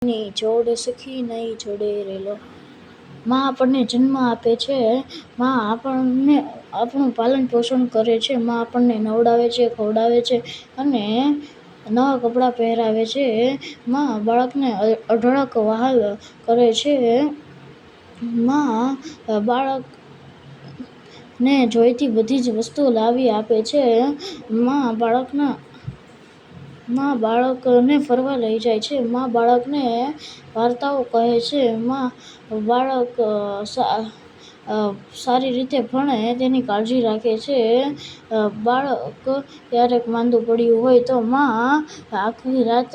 ની જોડ સખી નહીં જોડે રેલો. માં આપણને જન્મ આપે છે, માં આપણું પાલન પોષણ કરે છે, માં આપણને નવડાવે છે, ખવડાવે છે અને નવા કપડાં પહેરાવે છે. માં બાળકને અઢળક વહાલ કરે છે. માં બાળકને જોઈતી બધી જ વસ્તુઓ લાવી આપે છે. માં બાળકને ફરવા લઈ જાય છે. માં બાળકને વાર્તાઓ કહે છે. માં બાળક સારી રીતે ભણે તેની કાળજી રાખે છે. બાળક ક્યારેક માંદું પડ્યું હોય તો માં આખી રાત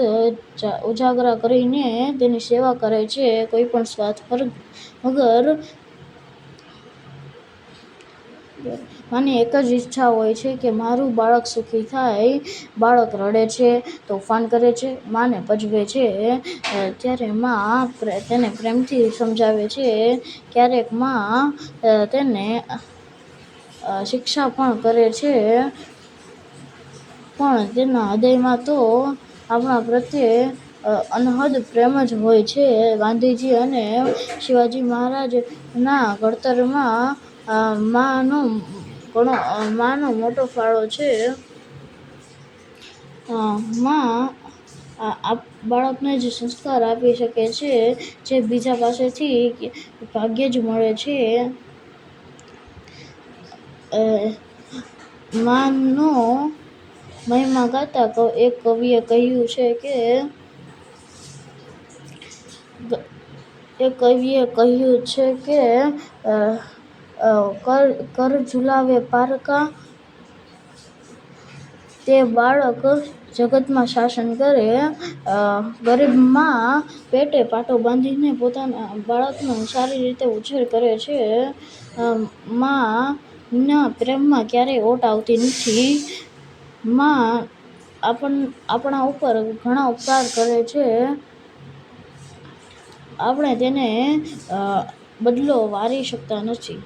ઉજાગરા કરીને તેની સેવા કરે છે. કોઈ પણ સ્વાર્થ વગર. માની એક જ ઈચ્છા હોય છે કે મારું બાળક સુખી થાય. બાળક રડે છે, તોફાન કરે છે, માને પજવે છે ત્યારે માં તેને પ્રેમથી સમજાવે છે. ક્યારેક માં તેને શિક્ષા પણ કરે છે, પણ તેના હૃદયમાં તો આપણા પ્રત્યે અનહદ પ્રેમ જ હોય છે. ગાંધીજી અને શિવાજી મહારાજના ઘડતરમાં માનો મોટો ફાળો છે. માં બાળકને જ સંસ્કાર આપી શકે છે જે બીજા પાસેથી ભાગ્યે જ મળે છે. માનો મહિમા ગાતા એક કવિએ કહ્યું છે કે કર ઝુલાવે પારકા, તે બાળક જગતમાં શાસન કરે. ગરીબ માં પેટે પાટો બાંધીને પોતાના બાળકનો સારી રીતે ઉછેર કરે છે. માં પ્રેમમાં ક્યારેય ઓટ આવતી નથી. માં આપણા ઉપર ઘણા ઉપકાર કરે છે. આપણે તેને બદલો વારી શકતા નથી.